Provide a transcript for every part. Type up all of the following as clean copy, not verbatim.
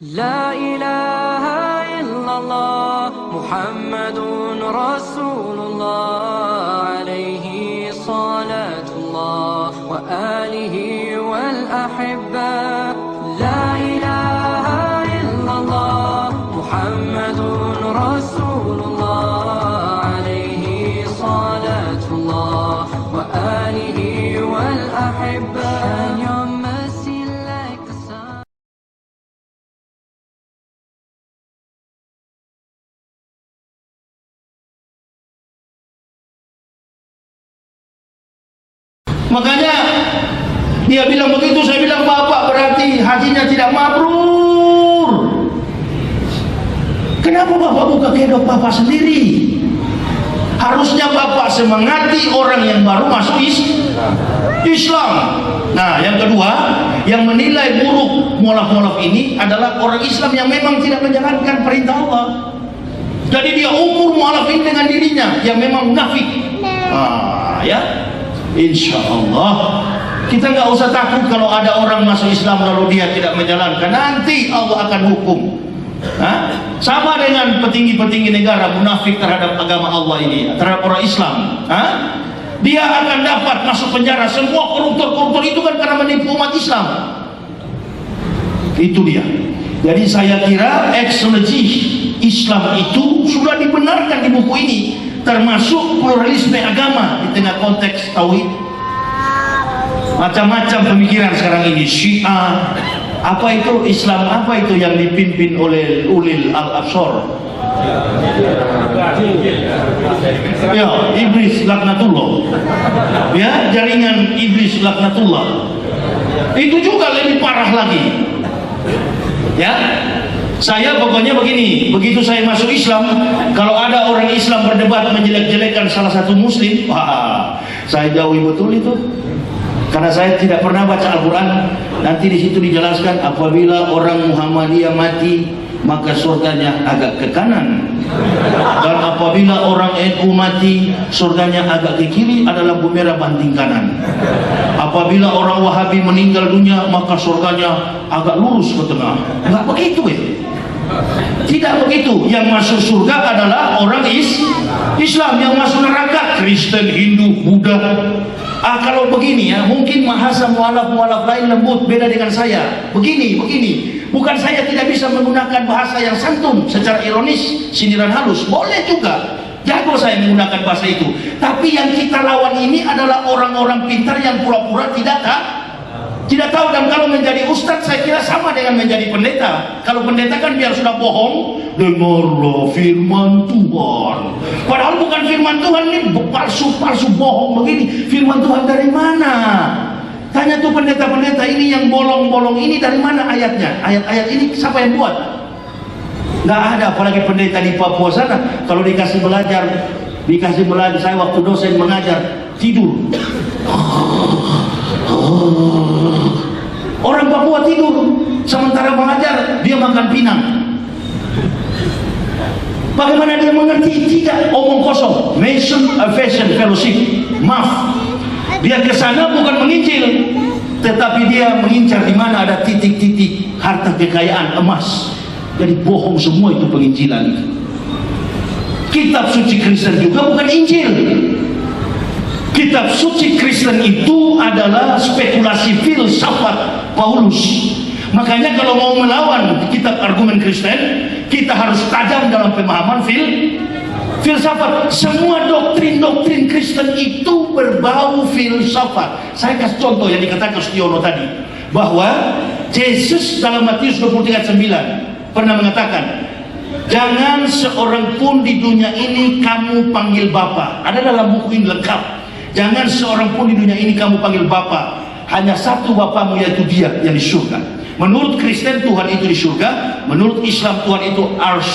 لا إله إلا الله محمد رسول الله عليه صلاة الله وآله والأحبة لا إله إلا الله محمد رسول الله عليه صلاة الله وآله والأحبة يوم like the sun. Makanya dia bilang begitu, saya bilang bapak berarti hajinya tidak mabrur. Kenapa bapak buka kedok bapak sendiri? Harusnya bapak semangati orang yang baru masuk Islam. Nah, yang kedua, yang menilai buruk mualaf-mualaf ini adalah orang Islam yang memang tidak menjalankan perintah Allah. Jadi dia ukur mualaf ini dengan dirinya yang memang munafik. Ya. Insya Allah kita nggak usah takut kalau ada orang masuk Islam lalu dia tidak menjalankan. Nanti Allah akan hukum. Sama dengan petinggi-petinggi negara munafik terhadap agama Allah ini, terhadap orang Islam. Dia akan dapat masuk penjara. Semua koruptor-koruptor itu kan karena menipu umat Islam. Itu dia. Jadi saya kira eksegesis Islam itu sudah dibenarkan di buku ini, termasuk pluralisme agama di tengah konteks tauhid. Macam-macam pemikiran sekarang ini. Syiah, apa itu Islam, apa itu yang dipimpin oleh ulil al-absor, ya iblis laknatullah, ya jaringan iblis laknatullah. Itu juga lebih parah lagi. Ya, saya pokoknya begini, begitu saya masuk Islam, kalau ada orang Islam berdebat menjelek-jelekan salah satu muslim, saya jauhi betul itu. Karena saya tidak pernah baca Al-Quran. Nanti di situ dijelaskan apabila orang Muhammadiyah mati maka surganya agak ke kanan, dan apabila orang NU mati surganya agak ke kiri, ada lampu merah banting kanan. Apabila orang Wahabi meninggal dunia maka surganya agak lurus ke tengah. Enggak begitu ya. Tidak begitu. Yang masuk surga adalah orang Islam, yang masuk neraka Kristen, Hindu, Buddha. Kalau begini ya, mungkin bahasa mualaf-mualaf lain lembut, beda dengan saya. Begini. Bukan saya tidak bisa menggunakan bahasa yang santun, secara ironis, sindiran halus. Boleh juga. Jago saya menggunakan bahasa itu. Tapi yang kita lawan ini adalah orang-orang pintar yang pura-pura tidak tahu. Dan kalau menjadi ustadz saya kira sama dengan menjadi pendeta. Kalau pendeta kan biar sudah bohong, dengarlah firman Tuhan. Padahal bukan firman Tuhan, ini palsu bohong begini. Firman Tuhan dari mana? Tanya tuh pendeta-pendeta ini yang bolong-bolong ini dari mana ayatnya? Ayat-ayat ini siapa yang buat? Nggak ada, apalagi pendeta di Papua sana. Kalau dikasih belajar, saya waktu dosen mengajar, tidur. Orang Papua tidur, sementara mengajar dia makan pinang. Bagaimana dia mengerti? Tidak, omong kosong. Mason Fashion Fellowship, maaf. Dia ke sana bukan menginjil, tetapi dia mengincar di mana ada titik-titik harta kekayaan emas. Jadi bohong semua itu penginjilan itu. Kitab suci Kristen juga bukan Injil. Kitab suci Kristen itu adalah spekulasi filsafat Paulus. Makanya kalau mau melawan kitab argumen Kristen, kita harus tajam dalam pemahaman filsafat. Semua doktrin Kristen itu berbau filsafat. Saya kasih contoh yang dikatakan Stiono tadi, bahwa Yesus dalam Matius 23:9 pernah mengatakan, jangan seorang pun di dunia ini kamu panggil Bapa. Ada dalam buku ini lengkap. Jangan seorang pun di dunia ini kamu panggil Bapa. Hanya satu Bapamu, yaitu Dia yang di surga. Menurut Kristen Tuhan itu di surga. Menurut Islam Tuhan itu ars,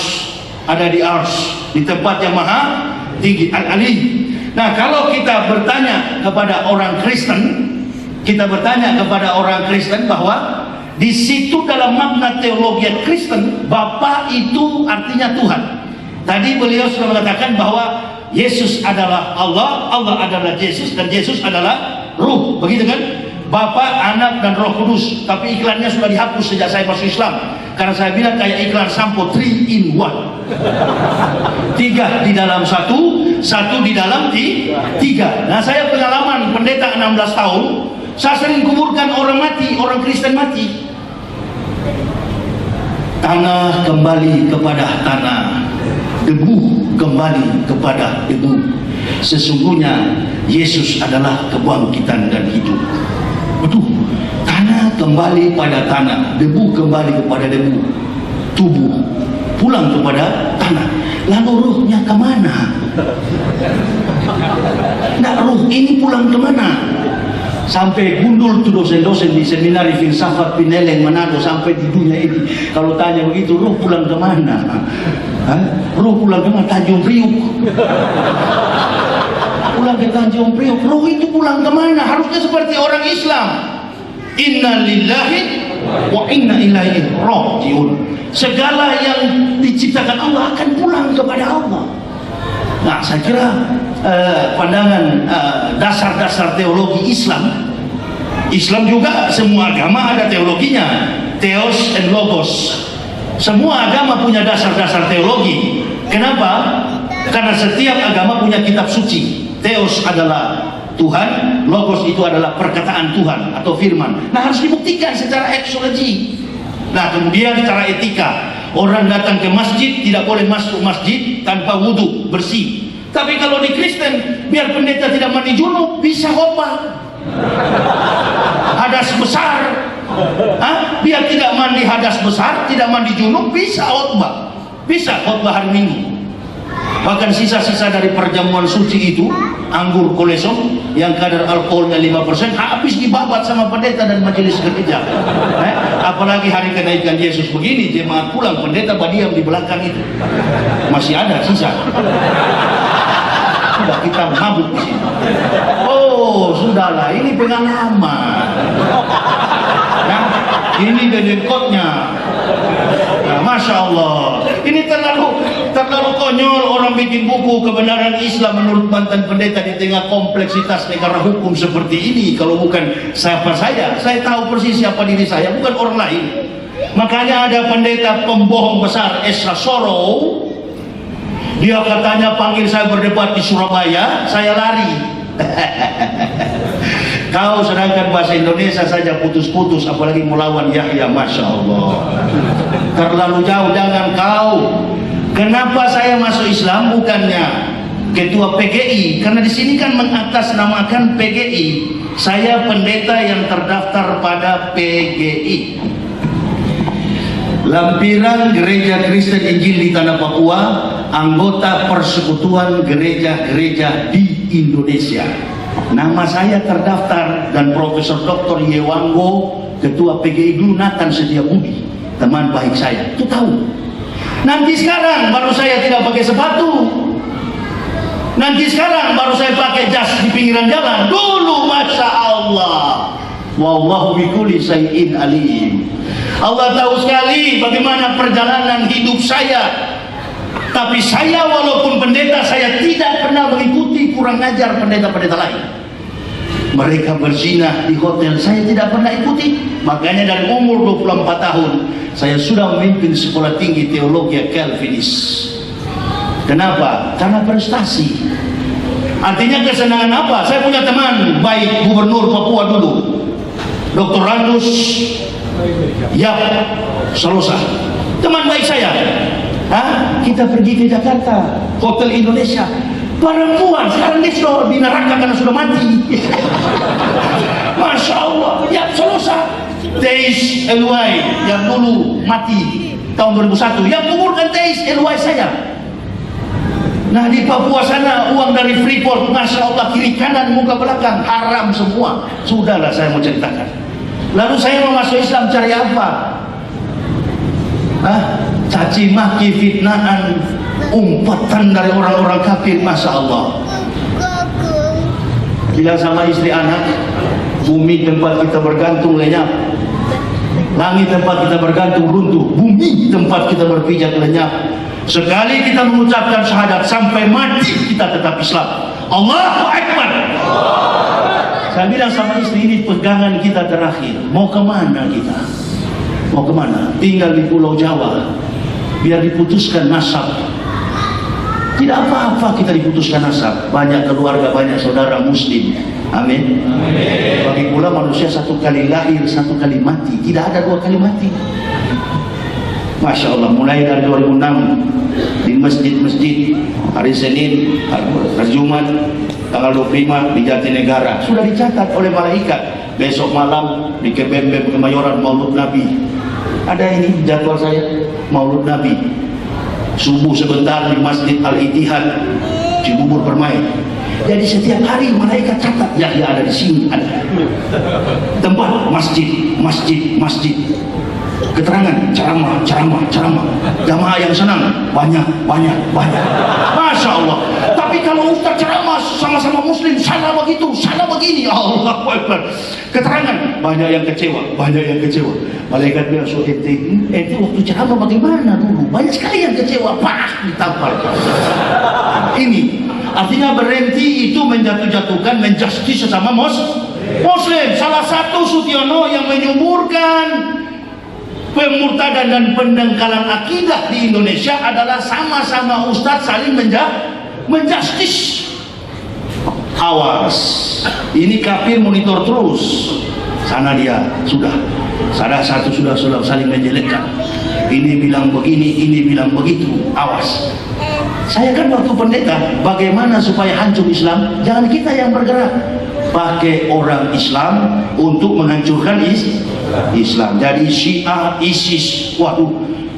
ada di ars, di tempat yang maha tinggi, al-ali. Nah, kalau kita bertanya kepada orang Kristen, bahwa di situ dalam makna teologi Kristen, Bapa itu artinya Tuhan. Tadi beliau sudah mengatakan bahwa Yesus adalah Allah, Allah adalah Yesus, dan Yesus adalah Ruh, begitu kan? Bapa, Anak, dan Roh Kudus. Tapi iklannya sudah dihapus sejak saya masuk Islam. Karena saya bilang kayak iklan sampo 3 in 1. 3 di dalam satu di dalam 3. Nah, saya pengalaman pendeta 16 tahun, saya sering kuburkan orang mati, orang Kristen mati. Tanah kembali kepada tanah, debu kembali kepada debu. Sesungguhnya Yesus adalah kebangkitan dan hidup. Betul. Tanah kembali pada tanah, debu kembali kepada debu, tubuh pulang kepada tanah. Lalu ruhnya kemana? Nah, ruh ini pulang kemana? Sampai gundul tuh dosen-dosen di seminari filsafat Pineleng Manado sampai di dunia ini. Kalau tanya begitu, ruh pulang kemana? Ruh pulang kemana? Tanjung Priuk. Pulang ke Tanjung Priuk. Ruh itu pulang kemana? Harusnya seperti orang Islam. Inna lillahi wa inna ilaihi rajiun. Segala yang diciptakan Allah akan pulang kepada Allah. Nah, saya kira pandangan dasar-dasar teologi Islam juga, semua agama ada teologinya, theos and logos. Semua agama punya dasar-dasar teologi. Kenapa? Karena setiap agama punya kitab suci. Theos adalah Tuhan, logos itu adalah perkataan Tuhan atau firman. Nah, harus dibuktikan secara eksologi. Nah, kemudian secara etika, orang datang ke masjid tidak boleh masuk masjid tanpa wudhu bersih. Tapi kalau di Kristen, biar pendeta tidak mandi junub, bisa khotbah. Hadas besar, biar tidak mandi hadas besar, tidak mandi junub, bisa khotbah. Bisa khotbah hari Minggu. Bahkan sisa-sisa dari perjamuan suci itu, anggur kolesom yang kadar alkoholnya 5%, habis dibabat sama pendeta dan majelis gereja. Apalagi hari kenaikan Yesus begini, jemaat pulang, pendeta berdiam di belakang itu, masih ada sisa. Sudah kita mabuk di sini. Oh, sudahlah, ini pengalaman. Nah, ini dedekotnya. Nah, Masya Allah, ini terlalu konyol orang bikin buku kebenaran Islam menurut mantan pendeta di tengah kompleksitas negara hukum seperti ini. Kalau bukan siapa saya tahu persis siapa diri saya, bukan orang lain. Makanya ada pendeta pembohong besar, Esra Soro. Dia katanya panggil saya berdebat di Surabaya, saya lari. Kau sedangkan bahasa Indonesia saja putus-putus, apalagi melawan Yahya, Masya Allah. Terlalu jauh, jangan kau. Kenapa saya masuk Islam? Bukannya ketua PGI, karena di sini kan mengatasnamakan PGI. Saya pendeta yang terdaftar pada PGI. Lampiran Gereja Kristen Injil di Tanah Papua, anggota Persekutuan Gereja-Gereja di Indonesia. Nama saya terdaftar, dan Profesor Dr. Yewanggo, ketua PGI dulu, Nathan Setiabudi, teman baik saya, itu tahu. Nanti sekarang baru saya tidak pakai sepatu. Nanti sekarang baru saya pakai jas di pinggiran jalan. Dulu, Masya Allah, wallahu bikulli syai'in alim. Allah tahu sekali bagaimana perjalanan hidup saya. Tapi saya walaupun pendeta, saya tidak pernah mengikuti kurang ajar pendeta-pendeta lain. Mereka berzina di hotel, saya tidak pernah ikuti. Makanya dari umur 24 tahun saya sudah memimpin sekolah tinggi teologi Calvinis. Kenapa? Karena prestasi. Artinya kesenangan apa? Saya punya teman baik, Gubernur Papua dulu, Dr. Randus Yap Salosa, teman baik saya. Kita pergi ke Jakarta, Hotel Indonesia, perempuan sekarang dia sudah di neraka karena sudah mati. Masya Allah. Yap Salosa, Teis Eluai yang dulu mati tahun 2001, yang kuburkan Teis Eluai saya. Nah, di Papua sana uang dari Freeport, Masya Allah, kiri kanan muka belakang haram semua. Sudahlah, saya mau ceritakan. Lalu saya mau masuk Islam cari apa? Caci maki, fitnahan, umpatan dari orang-orang kafir. Masya Allah. Bilang sama istri anak, bumi tempat kita bergantung lenyap, langit tempat kita bergantung runtuh, bumi tempat kita berpijak lenyap. Sekali kita mengucapkan syahadat sampai mati kita tetap Islam. Allahu Akbar. Saya bilang sama istri, ini pegangan kita terakhir. Mau kemana kita? Mau kemana? Tinggal di Pulau Jawa, biar diputuskan nasab. Tidak apa-apa kita diputuskan nasab. Banyak keluarga, banyak saudara muslim. Amin. Bagi pula manusia satu kali lahir, satu kali mati. Tidak ada dua kali mati. Masya Allah, mulai dari 2006 di masjid-masjid, hari Senin, hari Jumat, tanggal 25 di Jatinegara sudah dicatat oleh malaikat. Besok malam di Kebembem Kemayoran Maulud Nabi. Ada ini jadwal saya, Maulud Nabi. Subuh sebentar di Masjid Al-Ittihad Cibubur Permai. Jadi setiap hari malaikat catat, Yahya ada di sini, ada tempat masjid. Keterangan, ceramah. Jamaah yang senang banyak. Masya Allah. Tapi kalau ustaz ceramah sama-sama muslim, salah begitu, salah begini, Allah Akbar. Keterangan, banyak yang kecewa. Malaikat bilang, so ente waktu ceramah bagaimana dulu? Banyak sekali yang kecewa, parah ditampar. Ini artinya berhenti itu menjatuh-jatuhkan, menjustice sesama muslim. Salah satu Sutiono yang menyuburkan pemurtadan dan pendangkalan akidah di Indonesia adalah sama-sama ustadz saling menjustis. Awas, ini kafir monitor terus. Sana dia sudah, salah satu sudah saling menjelekkan. Ini bilang begini, ini bilang begitu. Awas. Saya kan waktu pendeta, bagaimana supaya hancur Islam? Jangan kita yang bergerak. Pakai orang Islam untuk menghancurkan Islam. Jadi Syiah, ISIS, waduh,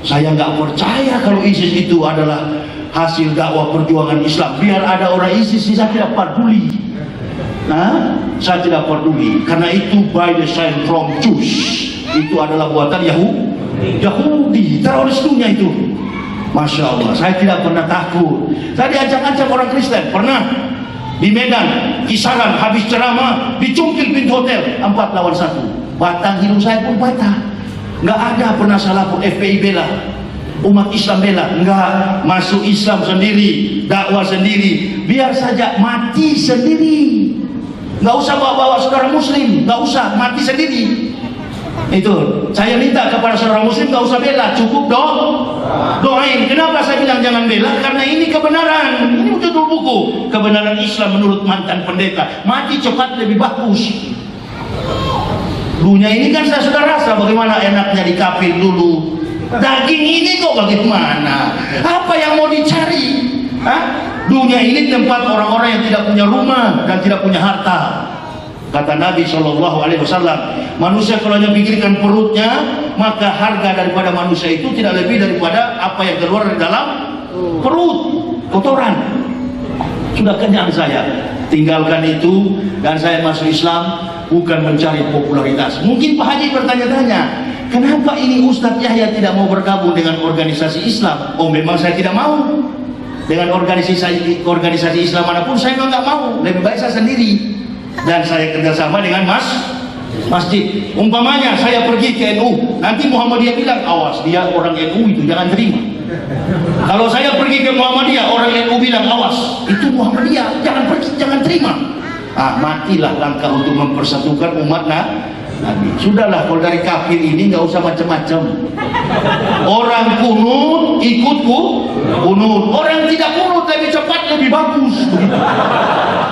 saya nggak percaya kalau ISIS itu adalah hasil dakwah perjuangan Islam. Biar ada orang ISIS, saya tidak peduli. Nah, saya tidak peduli karena itu by the sign from Jews. Itu adalah buatan Yahudi, teroris dunia itu. Masya Allah, saya tidak pernah takut. Saya diancam-ancam orang Kristen, pernah di Medan, Kisaran, habis ceramah dicungkil pintu hotel 4 lawan 1. Batang hidung saya pun patah. Nggak ada pernah salah pun. FPI bela, umat Islam bela, nggak. Masuk Islam sendiri, dakwah sendiri, biar saja mati sendiri. Nggak usah bawa-bawa saudara muslim, nggak usah, mati sendiri. Itu saya minta kepada saudara muslim, nggak usah bela, cukup doain. Kenapa saya bilang jangan bela? Karena ini kebenaran. Ini judul buku, kebenaran Islam menurut mantan pendeta. Mati cepat lebih bagus. Dunia ini kan saya sudah rasa bagaimana enaknya di kafir dulu. Daging ini kok bagaimana? Apa yang mau dicari? Dunia ini tempat orang-orang yang tidak punya rumah dan tidak punya harta. Kata Nabi SAW, manusia kalau hanya pikirkan perutnya, maka harga daripada manusia itu tidak lebih daripada apa yang keluar dari dalam perut, kotoran. Sudah kenyang saya, tinggalkan itu dan saya masuk Islam bukan mencari popularitas. Mungkin Pak Haji bertanya-tanya, kenapa ini Ustadz Yahya tidak mau bergabung dengan organisasi Islam? Oh, memang saya tidak mau. Dengan organisasi Islam manapun saya nggak mau. Lebih baik saya sendiri. Dan saya kerjasama dengan masjid. Umpamanya saya pergi ke NU, nanti Muhammadiyah bilang, awas, dia orang NU itu jangan terima. Kalau saya pergi ke Muhammadiyah, orang NU bilang, awas, itu Muhammadiyah, jangan pergi, jangan terima. Matilah langkah untuk mempersatukan umat Nabi. Sudahlah, kalau dari kafir ini nggak usah macam-macam. Orang kunut ikutku kunut, orang tidak kunut lebih cepat lebih bagus. Begitu.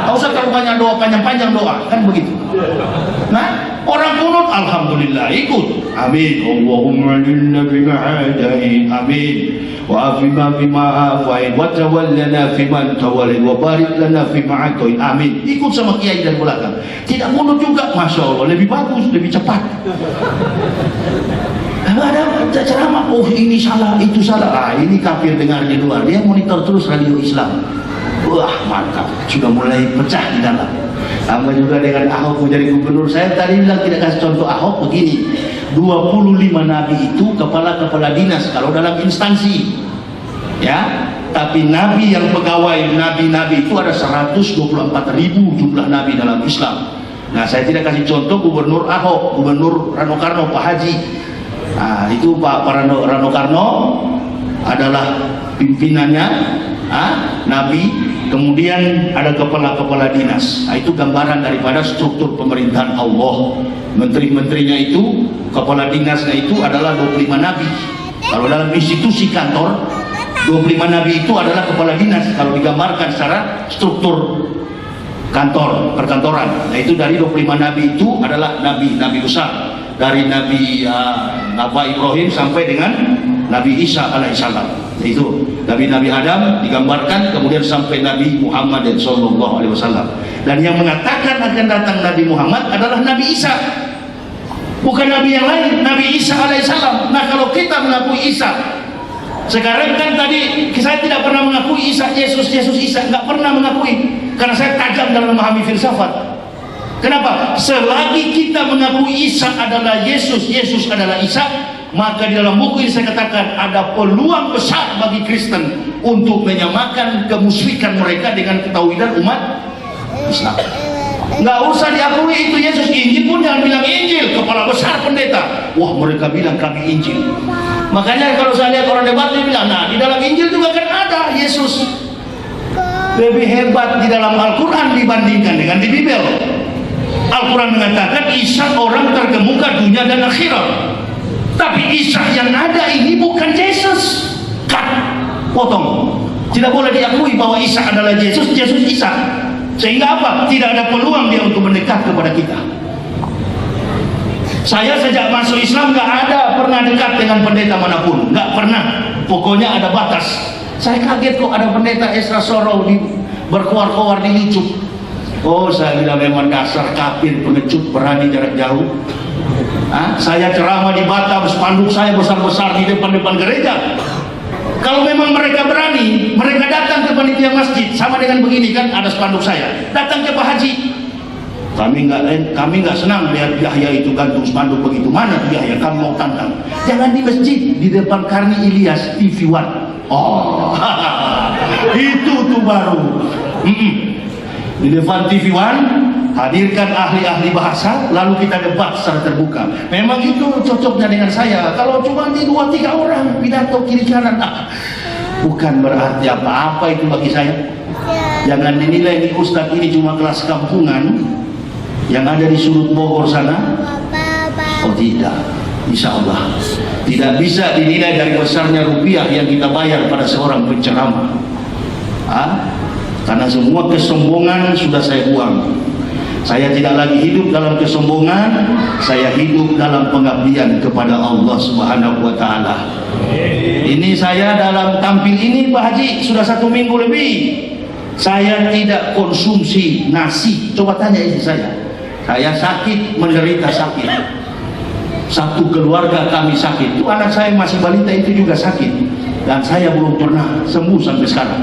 Nggak usah terlalu banyak doa, panjang-panjang doa, kan begitu. Nah, orang kunut alhamdulillah ikut. Amin. Allahumma inna bima hadain. Amin. Wa afina bima afain wa tawallana fiman tawallin wa barik lana fima atain. Amin. Ikut sama kiai dari belakang. Tidak kunut juga, Masya Allah, lebih bagus, lebih cepat. Ada ceramah, oh ini salah, itu salah. Ini kafir dengar di luar, dia monitor terus radio Islam. Wah mantap, sudah mulai pecah di dalam. Sama juga dengan Ahok menjadi gubernur. Saya tadi bilang tidak kasih contoh Ahok begini, 25 nabi itu kepala-kepala dinas kalau dalam instansi, ya. Tapi nabi yang pegawai, nabi-nabi itu ada 124.000 jumlah nabi dalam Islam. Nah, saya tidak kasih contoh gubernur Ahok, gubernur Rano Karno, Pak Haji. Nah, itu Pak Rano Karno adalah pimpinannya nabi, kemudian ada kepala-kepala dinas. Itu gambaran daripada struktur pemerintahan Allah. Menteri-menterinya itu, kepala dinasnya itu adalah 25 nabi. Kalau dalam institusi kantor, 25 nabi itu adalah kepala dinas. Kalau digambarkan secara struktur kantor, perkantoran, yaitu dari 25 nabi itu adalah nabi besar. Dari Nabi Ibrahim sampai dengan Nabi Isa alaihissalam, itu Nabi Adam digambarkan, kemudian sampai Nabi Muhammad sallallahu alaihi wasallam. Dan yang mengatakan akan datang Nabi Muhammad adalah Nabi Isa, bukan Nabi yang lain, Nabi Isa alaihissalam. Nah, kalau kita mengakui Isa, sekarang kan tadi saya tidak pernah mengakui Isa, Yesus Isa, nggak pernah mengakui, karena saya tajam dalam memahami filsafat. Kenapa? Selagi kita mengakui Isa adalah Yesus, Yesus adalah Isa, maka di dalam buku ini saya katakan ada peluang besar bagi Kristen untuk menyamakan kemusyrikan mereka dengan ketauhidan umat Islam. Nggak usah diakui itu Yesus. Injil pun jangan bilang Injil, kepala besar pendeta. Wah, mereka bilang kami Injil. Makanya kalau saya lihat orang debat, dia bilang, nah di dalam Injil juga kan ada Yesus. Lebih hebat di dalam Al-Quran dibandingkan dengan di Bibel. Al-Quran mengatakan Isa orang terkemuka dunia dan akhirat. Tapi Isa yang ada ini bukan Yesus. Cut, potong. Tidak boleh diakui bahwa Isa adalah Yesus, Yesus Isa. Sehingga apa? Tidak ada peluang dia untuk mendekat kepada kita. Saya sejak masuk Islam nggak ada pernah dekat dengan pendeta manapun, nggak pernah. Pokoknya ada batas. Saya kaget kok ada pendeta Esra Sorrow berkuar-kuar di Licuk. Oh, saya bilang memang dasar kafir, pengecut, berani jarak jauh. Saya ceramah di Batam, spanduk saya besar-besar di depan-depan gereja. Kalau memang mereka berani, mereka datang ke panitia masjid, sama dengan begini kan, ada spanduk saya. Datang ke Pak Haji. Kami nggak senang lihat Yahya itu gantung spanduk begitu. Mana tuh Yahya? Kami mau tantang. Jangan di masjid, di depan Karni Ilyas TV One. Oh, itu tuh baru. Di depan TV One, hadirkan ahli-ahli bahasa, lalu kita debat secara terbuka. Memang itu cocoknya dengan saya. Kalau cuma di 2-3 orang pidato kiri kanan, bukan berarti apa-apa itu bagi saya. Jangan dinilai di ustadz ini cuma kelas kampungan yang ada di sudut Bogor sana. Oh tidak, insya Allah tidak bisa dinilai dari besarnya rupiah yang kita bayar pada seorang penceramah. Karena semua kesombongan sudah saya buang. Saya tidak lagi hidup dalam kesombongan, saya hidup dalam pengabdian kepada Allah Subhanahu wa Ta'ala. Ini saya dalam tampil ini Pak Haji sudah 1 minggu lebih. Saya tidak konsumsi nasi. Coba tanya istri saya. Saya sakit, menderita sakit. Satu keluarga kami sakit. Itu anak saya masih balita itu juga sakit. Dan saya belum pernah sembuh sampai sekarang.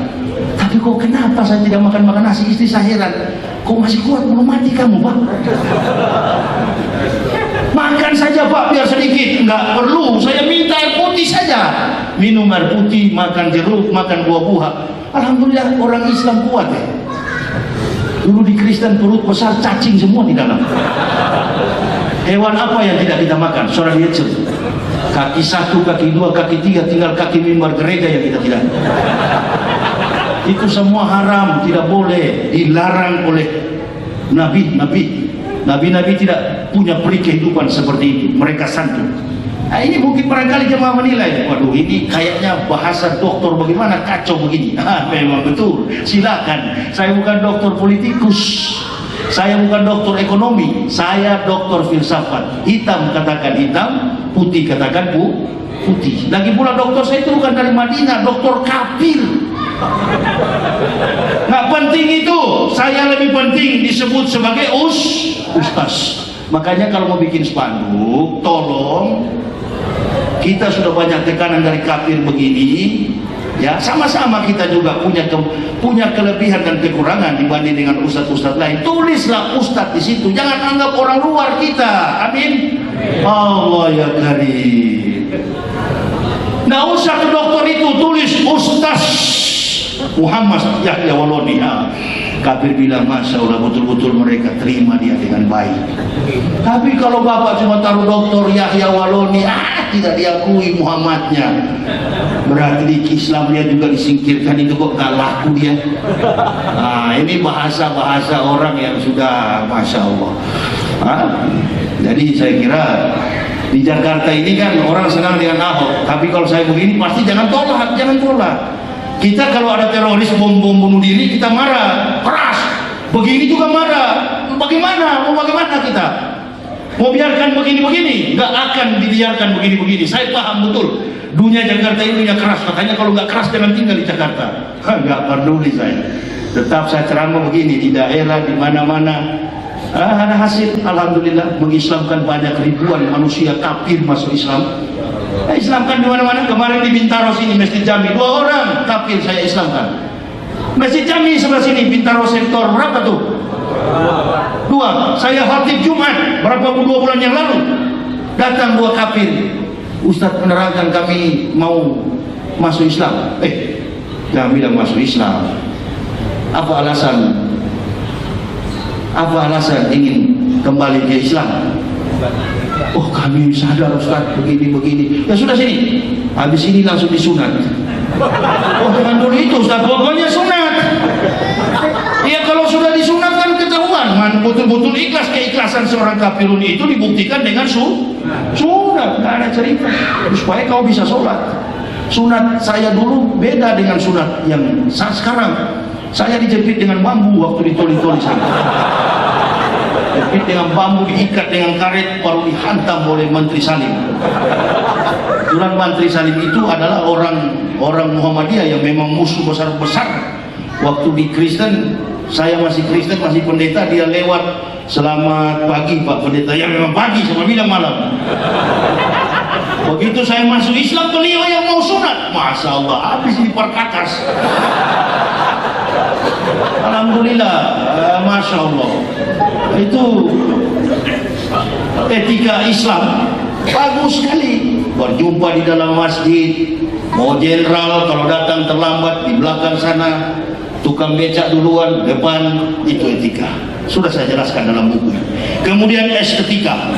Tapi kok kenapa saya tidak makan nasi? Istri saya heran. Kok masih kuat, belum mati kamu Pak? Makan saja Pak, biar sedikit. Enggak perlu, saya minta air putih saja. Minum air putih, makan jeruk, makan buah-buahan. Alhamdulillah orang Islam kuat ya. Dulu di Kristen perut besar, cacing semua di dalam. Hewan apa yang tidak kita makan? Seorang Yesus. Kaki 1, kaki 2, kaki 3, tinggal kaki mimbar gereja yang kita tidak. Itu semua haram, tidak boleh, dilarang oleh nabi-nabi tidak punya peri kehidupan seperti itu. Mereka santun. Nah, ini mungkin barangkali jemaah menilai, waduh ini kayaknya bahasa dokter bagaimana kacau begini. Memang betul, silakan. Saya bukan dokter politikus, saya bukan dokter ekonomi, saya dokter filsafat. Hitam katakan hitam, putih katakan putih. Lagi pula dokter saya itu bukan dari Madinah, dokter kafir. Nggak penting itu, saya lebih penting disebut sebagai ustaz. Makanya kalau mau bikin spanduk, tolong, kita sudah banyak tekanan dari kafir begini, ya sama-sama kita juga punya kelebihan dan kekurangan dibanding dengan ustaz-ustaz lain. Tulislah ustaz di situ, jangan anggap orang luar kita. Amin. Allah ya karim. Nggak usah ke dokter itu tulis ustaz. Muhammad Yahya Waloni. Kafir bilang, Masya Allah, betul-betul mereka terima dia dengan baik. Tapi kalau bapak cuma taruh Dr. Yahya Waloni, tidak diakui Muhammadnya, berarti di Islam dia juga disingkirkan. Itu kok gak laku dia. Ini bahasa-bahasa orang yang sudah Masya Allah. Jadi saya kira di Jakarta ini kan orang senang dengan Ahok, tapi kalau saya begini pasti jangan tolak. Kita kalau ada teroris bom bunuh diri, kita marah keras. Begini juga marah. Bagaimana kita mau biarkan begini-begini? Nggak akan dibiarkan begini-begini. Saya paham betul dunia Jakarta ini dunia keras, makanya kalau nggak keras jangan tinggal di Jakarta. Nggak peduli saya, tetap saya ceramah begini di daerah, di mana-mana. Ada hasil, alhamdulillah, mengislamkan banyak ribuan manusia kafir masuk Islam. Islamkan di mana-mana. Kemarin di Bintaro sini, Masjid Jami, 2 orang kafir saya Islamkan. Masjid Jami sebelah sini, Bintaro sektor berapa tuh? 2. Saya khatib Jumat berapa 2 bulan yang lalu, datang 2 kafir. Ustadz menerangkan kami mau masuk Islam. Jangan bilang masuk Islam. Apa alasan ingin kembali ke Islam? Oh, kami sadar Ustaz begini. Ya sudah, sini. Habis ini langsung disunat. Oh, jangan dulu itu Ustaz, pokoknya sunat. Ya kalau sudah disunat kan ketahuan betul-betul ikhlas. Keikhlasan seorang kafirun itu dibuktikan dengan sunat. Nggak ada cerita supaya kau bisa sholat. Sunat saya dulu beda dengan sunat yang sekarang. Saya dijepit dengan bambu waktu ditoli-toli sana. Jepit dengan bambu, diikat dengan karet, baru dihantam oleh Mantri Salim. Kebetulan Mantri Salim itu adalah orang Muhammadiyah yang memang musuh besar-besar. Waktu di Kristen, saya masih Kristen, masih pendeta, dia lewat, selamat pagi Pak Pendeta. Ya memang pagi, sama bilang malam. Begitu saya masuk Islam, beliau yang mau sunat. Masya Allah, habis diperkakas. Alhamdulillah, Masya Allah. Itu etika Islam bagus sekali. Berjumpa di dalam masjid, mau jenderal kalau datang terlambat di belakang sana, tukang becak duluan, depan, itu etika. Sudah saya jelaskan dalam buku. Kemudian estetika,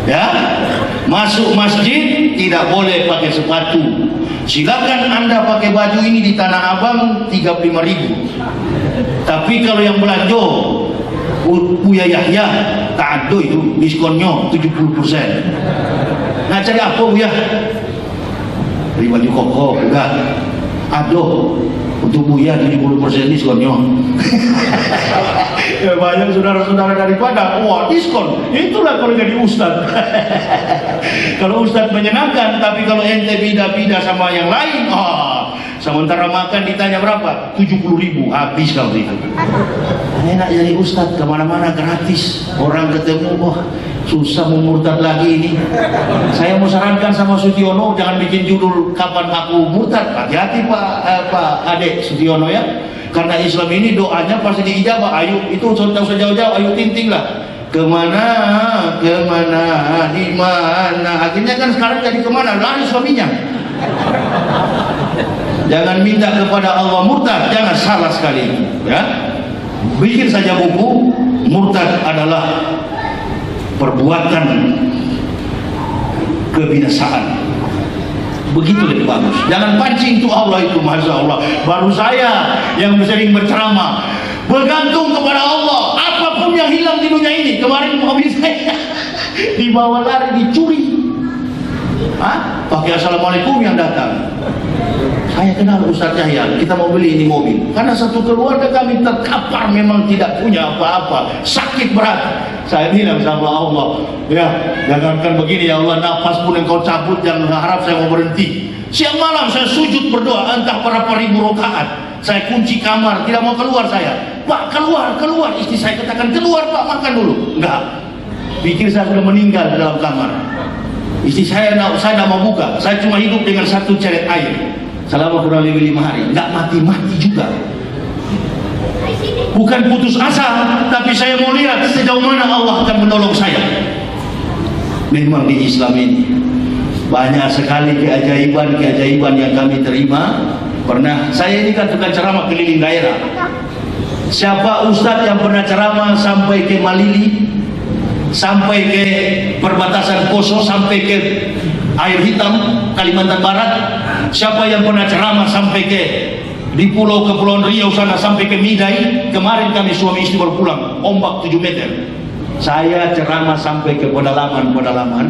ya, masuk masjid tidak boleh pakai sepatu. Silakan Anda pakai baju ini di Tanah Abang 35.000. Tapi kalau yang belanja Buya Yahya ta'addo itu diskonnya 70%. Nah, cari apa Buya? Beli baju koko udah. Aduh, untuk Buya 70% diskonnya. Ya, banyak saudara-saudara daripada diskon. Itulah kalau jadi ustaz. Kalau ustaz menyenangkan, tapi kalau ente bida-bida sama yang lain, sementara makan ditanya berapa? 70.000, habis kau itu. Enak jadi ustaz, kemana-mana gratis. Orang ketemu, susah mau murtad lagi ini. Saya mau sarankan sama Sutyono, jangan bikin judul kapan aku murtad. Hati-hati Pak Adek Sutyono ya. Karena Islam ini doanya pasti diijabah. Ayo, itu usah jauh-jauh, ayo tinting lah. Kemana, di mana. Akhirnya kan sekarang jadi kemana? Lari suaminya. Jangan minta kepada Allah murtad, jangan, salah sekali ya. Bikin saja buku, murtad adalah perbuatan kebinasaan. Begitu lebih bagus. Jangan pancing tuh Allah itu, Masya Allah. Baru saya yang sering berceramah, bergantung kepada Allah. Apapun yang hilang di dunia ini. Kemarin mobil saya dibawa lari, dicuri. Pakai assalamualaikum yang datang. Saya kenal Ustaz Yahya, kita mau beli ini mobil. Karena satu keluarga kami terkapar, memang tidak punya apa-apa, sakit berat. Saya bilang sama Allah, ya jangankan begini ya Allah, nafas pun engkau cabut, jangan harap saya mau berhenti. Siang malam saya sujud berdoa, entah berapa ribu rakaat. Saya kunci kamar, tidak mau keluar saya. Pak, keluar. Istri saya katakan, keluar Pak, makan dulu. Enggak, pikir saya sudah meninggal di dalam kamar. Istri saya tidak mau buka. Saya cuma hidup dengan satu ceret air selama kurang lebih 5 hari. Nggak mati-mati juga. Bukan putus asa, tapi saya mau lihat sejauh mana Allah akan menolong saya. Memang di Islam ini banyak sekali keajaiban yang kami terima Pernah, saya ini kan tukang ceramah keliling daerah. Siapa ustadz yang pernah ceramah sampai ke Malili, sampai ke perbatasan Poso, sampai ke Air Hitam, Kalimantan Barat? Siapa yang pernah ceramah sampai ke di Kepulauan Riau sana, sampai ke Midai? Kemarin kami suami istri baru pulang, ombak 7 meter. Saya ceramah sampai ke pedalaman-pedalaman.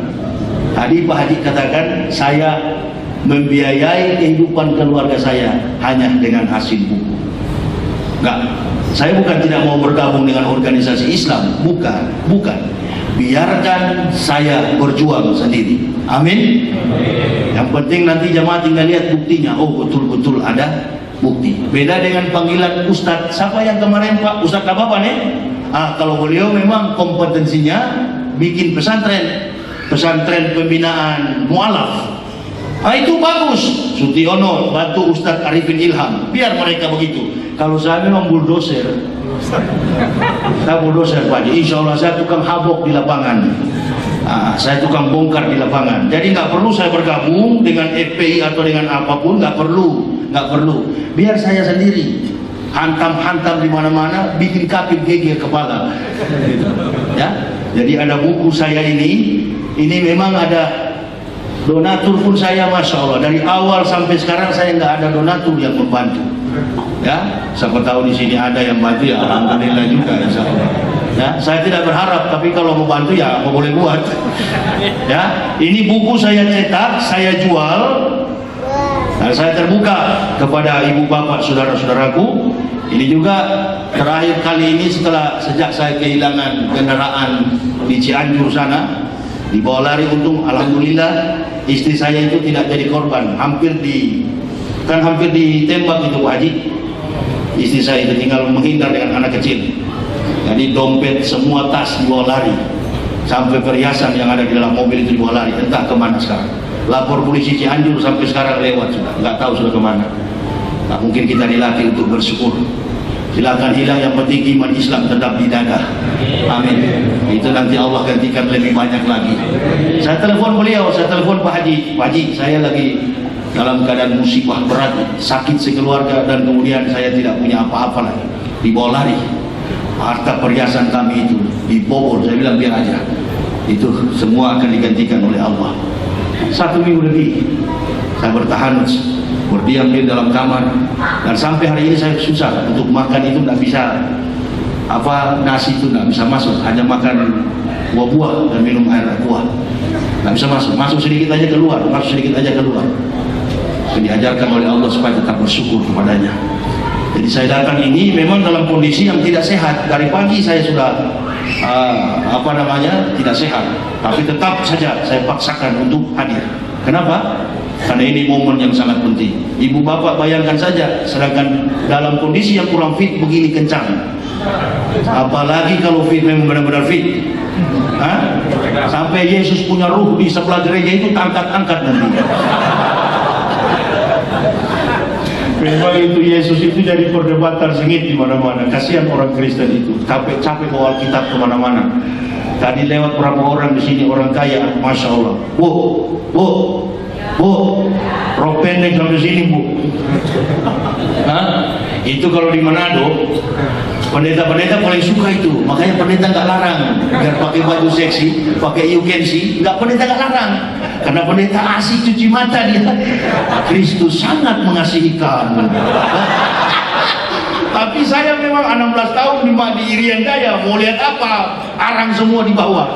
Tadi Pak Haji katakan saya membiayai kehidupan keluarga saya hanya dengan hasil buku. Enggak, saya bukan tidak mau bergabung dengan organisasi Islam, bukan. Biarkan saya berjuang sendiri. Amin. Yang penting nanti jamaah tinggal lihat buktinya. Oh, betul-betul ada bukti. Beda dengan panggilan Ustadz. Siapa yang kemarin Pak? Ustadz apa nih? Kalau beliau memang kompetensinya bikin pesantren pembinaan mualaf. Itu bagus. Sutiono bantu Ustadz Arifin Ilham. Biar mereka begitu. Kalau saya memang bulldozer. Saya bulldozer Pak. Insya Allah saya tukang habok di lapangan. Saya tukang bongkar di lapangan. Jadi nggak perlu saya bergabung dengan FPI atau dengan apapun. Nggak perlu. Biar saya sendiri hantam di mana-mana, bikin kapit geger kepala. Ya. Jadi ada buku saya ini memang ada donatur pun saya, masya Allah, dari awal sampai sekarang saya nggak ada donatur yang membantu. Ya, siapa tahu di sini ada yang bantu, ya alhamdulillah juga, insya Allah. Ya, saya tidak berharap, tapi kalau mau bantu ya mau boleh buat. Ya, ini buku saya cetak, saya jual. Nah, saya terbuka kepada ibu bapak saudara-saudaraku. Ini juga terakhir kali ini sejak saya kehilangan kendaraan di Cianjur sana, dibawa lari, untung alhamdulillah istri saya itu tidak jadi korban. Hampir ditembak itu Pak Haji. Istri saya itu tinggal menghindar dengan anak kecil. Jadi dompet, semua tas dibawa lari, sampai perhiasan yang ada di dalam mobil itu dibawa lari, entah kemana sekarang. Lapor polisi Cianjur sampai sekarang lewat sudah, nggak tahu sudah kemana. Nah, mungkin kita dilatih untuk bersyukur. Silakan hilang, yang penting iman Islam tetap di dada. Amin. Itu nanti Allah gantikan lebih banyak lagi. Saya telepon beliau, saya telepon Pak Haji. Pak Haji, saya lagi dalam keadaan musibah berat, sakit sekeluarga, dan kemudian saya tidak punya apa-apa lagi. Dibawa lari harta perhiasan kami itu, dibobol. Saya bilang biar aja, itu semua akan digantikan oleh Allah. 1 minggu lebih saya bertahan, berdiam di dalam kamar, dan sampai hari ini saya susah untuk makan itu, nggak bisa nasi itu nggak bisa masuk, hanya makan buah-buah dan minum air buah, nggak bisa masuk sedikit aja keluar, diajarkan oleh Allah supaya tetap bersyukur kepadanya. Jadi saya datang ini memang dalam kondisi yang tidak sehat. Dari pagi saya sudah tidak sehat, tapi tetap saja saya paksakan untuk hadir. Kenapa? Karena ini momen yang sangat penting. Ibu bapak bayangkan saja, sedangkan dalam kondisi yang kurang fit begini kencang, apalagi kalau fit, memang benar-benar fit. Sampai Yesus punya ruh di sebelah gereja itu angkat-angkat nanti. Memang itu Yesus itu jadi perdebatan sengit di mana-mana. Kasihan orang Kristen itu, capek bawa Alkitab kemana-mana. Tadi lewat berapa orang di sini, orang kaya, masya Allah. Bu, rok pendek sampai sini Bu. Itu kalau di Manado, pendeta-pendeta paling suka itu. Makanya pendeta nggak larang, biar pakai baju seksi, pakai you can see, pendeta nggak larang. Karena pendeta asik cuci mata dia. Kristus sangat mengasihi kamu. Tapi saya memang 16 tahun di Irian Jaya, mau lihat apa? Arang semua di bawah.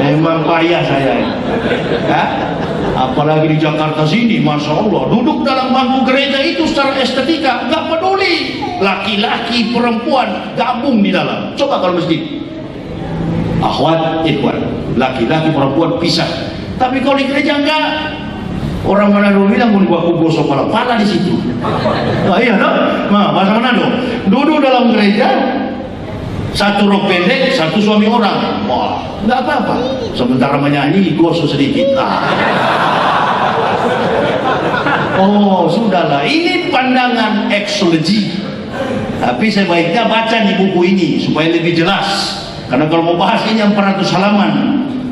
Memang payah saya. Apalagi di Jakarta sini, masya Allah, duduk dalam bangku gereja itu secara estetika nggak peduli, laki-laki perempuan gabung di dalam. Coba kalau masjid, akhwat ikhwan, laki-laki perempuan pisah. Tapi kalau di gereja enggak. Orang Manado bilang mau dibawa gosok pala di situ. Iya dong. Nah, bahasa Manado, duduk dalam gereja, satu rok pendek, satu suami orang. Wah, nggak apa-apa. Sementara menyanyi, gosok sedikit. Oh, sudahlah. Ini pandangan ekologi. Tapi sebaiknya baca di buku ini supaya lebih jelas. Karena kalau mau bahas ini yang 400 halaman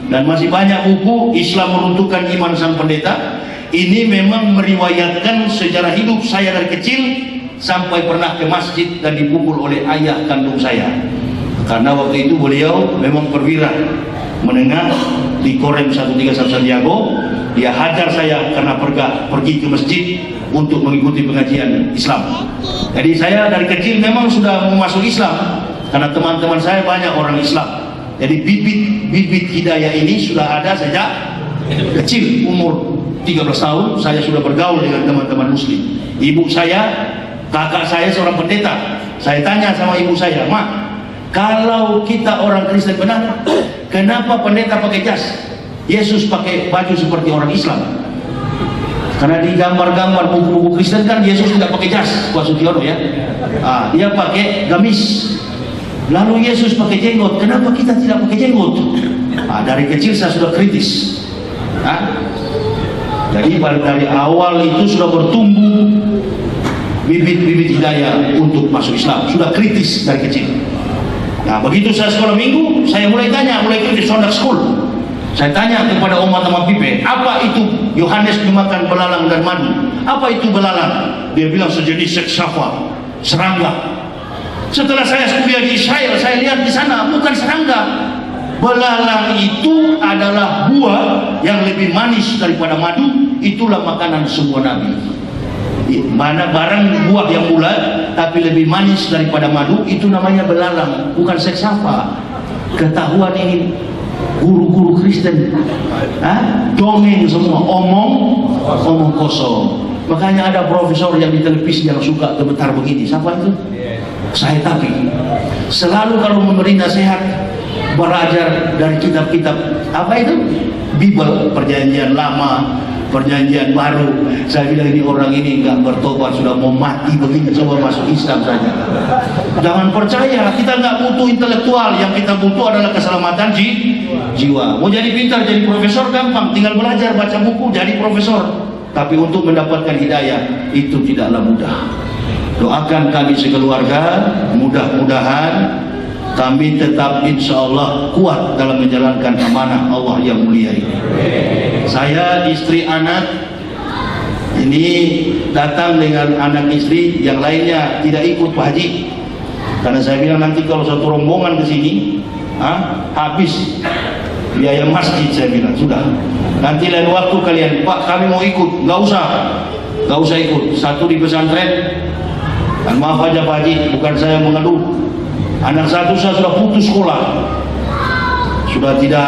dan masih banyak buku Islam meruntuhkan iman sang pendeta. Ini memang meriwayatkan sejarah hidup saya dari kecil sampai pernah ke masjid dan dipukul oleh ayah kandung saya. Karena waktu itu beliau memang perwira menengah di Korem 131 Santiago. Dia hajar saya karena pergi ke masjid untuk mengikuti pengajian Islam. Jadi saya dari kecil memang sudah mau masuk Islam karena teman-teman saya banyak orang Islam. Jadi bibit hidayah ini sudah ada sejak kecil. Umur 13 tahun saya sudah bergaul dengan teman-teman muslim. Ibu saya, kakak saya seorang pendeta. Saya tanya sama ibu saya, "Mak, kalau kita orang Kristen benar, kenapa pendeta pakai jas? Yesus pakai baju seperti orang Islam." Karena di gambar-gambar buku-buku Kristen kan Yesus tidak pakai jas, Pak Sugiono ya. Dia pakai gamis. Lalu Yesus pakai jenggot, kenapa kita tidak pakai jenggot? Dari kecil saya sudah kritis. Jadi dari awal itu sudah bertumbuh bibit-bibit hidayah untuk masuk Islam, sudah kritis dari kecil. Nah, begitu saya sekolah minggu, saya mulai kritis Sunday school. Saya tanya kepada teman Pipe, apa itu Yohanes dimakan belalang dan madu? Apa itu belalang? Dia bilang sejenis seksapa, serangga. Setelah saya kuliah di Israel, saya lihat di sana bukan serangga. Belalang itu adalah buah yang lebih manis daripada madu. Itulah makanan semua nabi. Mana barang buah yang bulat tapi lebih manis daripada madu, itu namanya belalang, bukan seksapa. Ketahuan ini guru-guru Kristen, dongeng semua, omong kosong. Makanya ada profesor yang di televisi yang suka gemetar begini. Siapa itu? Saya tapi selalu kalau memberi nasihat belajar dari kitab-kitab apa itu? Bible, perjanjian lama, perjanjian baru. Saya bilang ini orang ini nggak bertobat, sudah mau mati begini, coba masuk Islam saja. Jangan percaya, kita nggak butuh intelektual, yang kita butuh adalah keselamatan jiwa. Mau jadi pintar, jadi profesor gampang, tinggal belajar baca buku jadi profesor. Tapi untuk mendapatkan hidayah itu tidaklah mudah. Doakan kami sekeluarga, mudah-mudahan kami tetap insya Allah kuat dalam menjalankan amanah Allah yang mulia ini. Saya, istri, anak ini datang dengan anak istri, yang lainnya tidak ikut Pak Haji. Karena saya bilang nanti kalau satu rombongan ke sini, habis biaya masjid. Saya bilang sudah. Nanti lain waktu kalian, Pak kami mau ikut, nggak usah ikut. Satu di pesantren. Dan maaf aja Pak Haji, bukan saya mengeluh. Anak satu saya sudah putus sekolah, sudah tidak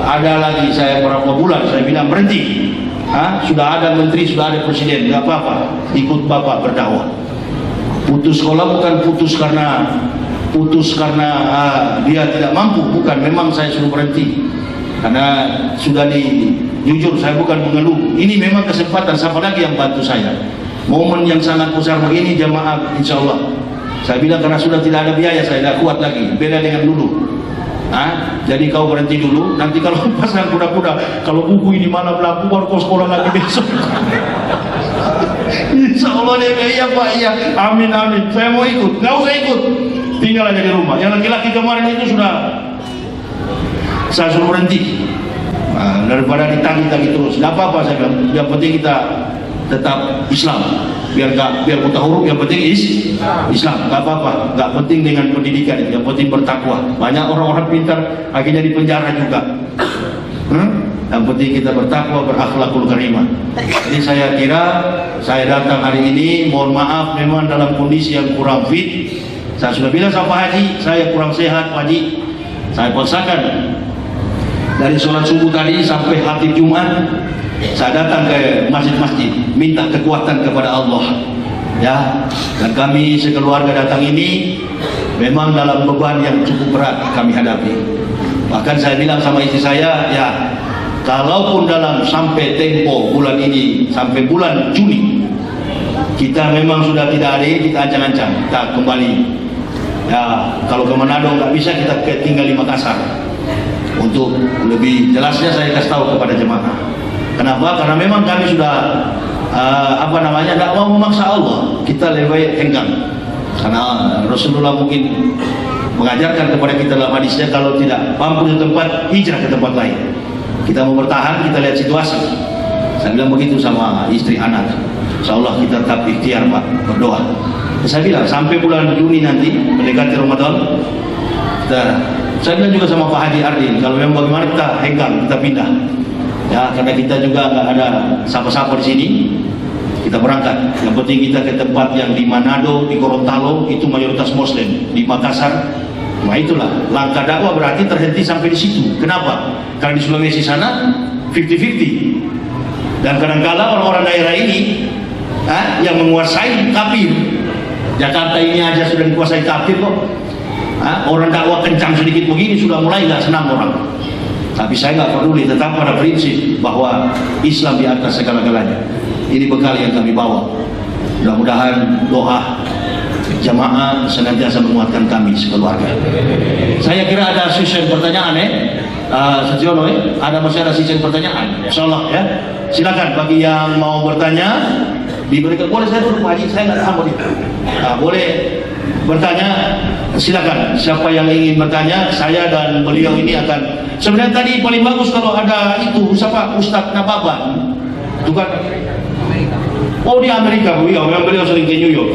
ada lagi. Saya berapa bulan saya bilang berhenti. Sudah ada menteri, sudah ada presiden, nggak apa-apa, ikut bapak berdakwah. Putus sekolah bukan putus karena dia tidak mampu, bukan. Memang saya suruh berhenti karena sudah jujur saya bukan mengeluh. Ini memang kesempatan, siapa lagi yang bantu saya? Momen yang sangat besar begini jamaah, insya Allah. Saya bilang karena sudah tidak ada biaya, saya tidak kuat lagi. Beda dengan dulu. Jadi kau berhenti dulu. Nanti kalau pasang kuda-kuda, kalau buku ini malam laku, baru kau sekolah lagi besok. Insya Allah dia iya Pak, iya. Amin. Saya mau ikut. Nggak usah ikut. Tinggal aja di rumah. Yang laki-laki kemarin itu sudah saya suruh berhenti. Daripada ditagi-tagi terus. Nggak apa-apa saya bilang. Yang penting kita tetap Islam, biar buta huruf, yang penting Islam, nggak apa-apa, nggak penting dengan pendidikan, yang penting bertakwa. Banyak orang-orang pintar akhirnya di penjara juga. Yang penting kita bertakwa, berakhlakul karimah. Jadi saya kira saya datang hari ini, mohon maaf memang dalam kondisi yang kurang fit. Saya sudah bilang sama Pak Haji, saya kurang sehat Pak Haji. Saya paksakan dari sholat subuh tadi sampai khatib Jumat. Saya datang ke masjid-masjid minta kekuatan kepada Allah, ya. Dan kami sekeluarga datang ini memang dalam beban yang cukup berat kami hadapi. Bahkan saya bilang sama istri saya, ya, kalaupun dalam sampai tempo bulan ini, sampai bulan Juni kita memang sudah tidak ada, kita ancang-ancang kita kembali. Ya, kalau ke Manado nggak bisa, kita tinggal di Makassar. Untuk lebih jelasnya saya kasih tahu kepada jemaah. Kenapa? Karena memang kami sudah tidak mau memaksa Allah. Kita lebih baik henggang. Karena Rasulullah mungkin mengajarkan kepada kita dalam hadisnya, kalau tidak mampu di tempat, hijrah ke tempat lain. Kita mau bertahan, kita lihat situasi. Saya bilang begitu sama istri anak. Insyaallah kita tetap ikhtiar Pak, berdoa. Saya bilang sampai bulan Juni nanti mendekati Ramadan, saya bilang juga sama Pak Haji Ardin, kalau memang bagaimana kita hengkang, kita pindah. Ya, karena kita juga nggak ada siapa-siapa di sini, kita berangkat. Yang penting kita ke tempat yang di Manado, di Gorontalo, itu mayoritas Muslim. Di Makassar, nah itulah langkah dakwah berarti terhenti sampai di situ. Kenapa? Karena di Sulawesi sana 50-50. Dan kadang-kala orang-orang daerah ini yang menguasai kafir. Jakarta ini aja sudah dikuasai kafir kok. Orang dakwah kencang sedikit begini sudah mulai nggak senang orang. Tapi saya nggak peduli, tetap pada prinsip bahwa Islam di atas segala-galanya. Ini bekal yang kami bawa. Mudah-mudahan doa jamaah senantiasa menguatkan kami sekeluarga. Saya kira ada sesi pertanyaan Sejiono masih ada sesi pertanyaan. Insyaallah ya. Silakan bagi yang mau bertanya diberikan. Boleh saya duduk Pak Haji, saya nggak tahu itu. Boleh bertanya, silakan. Siapa yang ingin bertanya, saya dan beliau ini akan. Sebenarnya tadi paling bagus kalau ada itu siapa Ustadz Nababan. Itu kan oh di Amerika beliau sering ke New York.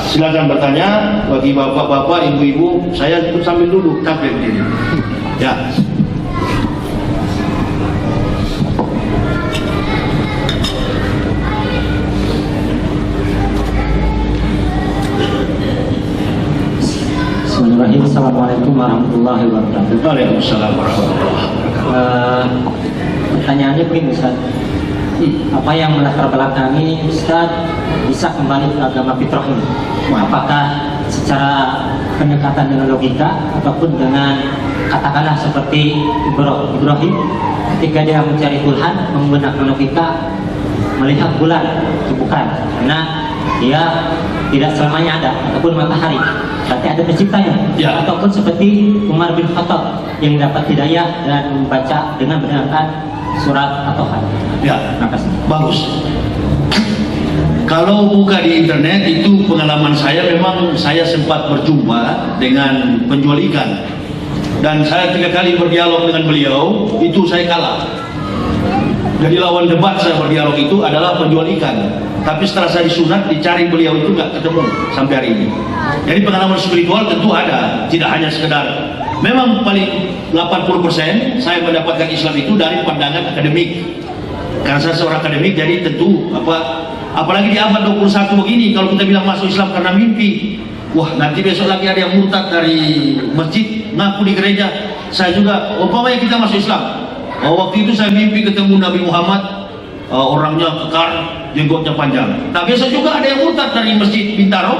Silakan bertanya bagi bapak-bapak, ibu-ibu. Saya ikut sambil duduk tablet ini. Ya. Bismillahirrahmanirrahim. Assalamualaikum warahmatullahi wabarakatuh. Waalaikumsalam warahmatullahi wabarakatuh. Pertanyaannya begini Ustaz, apa yang melatar belakangi Ustaz bisa kembali ke agama fitrah ini? Apakah secara pendekatan dengan logika ataupun dengan katakanlah seperti Ibrahim ketika dia mencari Tuhan menggunakan logika melihat bulan? Itu bukan, karena dia tidak selamanya ada, ataupun matahari berarti ada penciptanya ya. Ataupun seperti Umar bin Khattab yang dapat hidayah dan membaca dengan mendengarkan surat At-Taha. Ya, makasih. Bagus. Kalau buka di internet itu pengalaman saya, memang saya sempat berjumpa dengan penjual ikan dan saya 3 kali berdialog dengan beliau, itu saya kalah. Jadi lawan debat saya berdialog itu adalah penjual ikan. Tapi setelah saya disunat, dicari beliau itu nggak ketemu sampai hari ini. Jadi pengalaman spiritual tentu ada, tidak hanya sekedar. Memang paling 80% saya mendapatkan Islam itu dari pandangan akademik. Karena saya seorang akademik, jadi tentu apalagi di abad 21 begini, kalau kita bilang masuk Islam karena mimpi, wah nanti besok lagi ada yang murtad dari masjid ngaku di gereja. Saya juga, umpamanya kita masuk Islam. Waktu itu saya mimpi ketemu Nabi Muhammad, orangnya kekar, jenggotnya panjang. Nah besok juga ada yang murtad dari masjid Bintaro,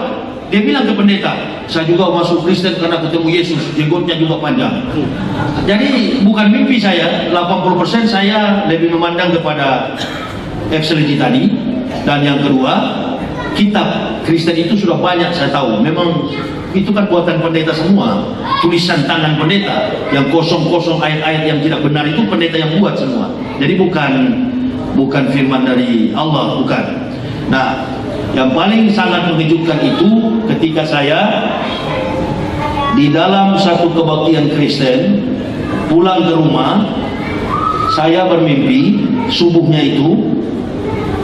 dia bilang ke pendeta, saya juga masuk Kristen karena ketemu Yesus, jenggotnya juga panjang. Jadi bukan mimpi saya, 80% saya lebih memandang kepada excellency tadi. Dan yang kedua, kitab Kristen itu sudah banyak saya tahu. Memang itu kan buatan pendeta semua, tulisan tangan pendeta yang kosong-kosong, ayat-ayat yang tidak benar itu pendeta yang buat semua. Jadi bukan firman dari Allah, bukan. Nah, yang paling sangat mengejutkan itu ketika saya di dalam satu kebaktian Kristen pulang ke rumah, saya bermimpi subuhnya itu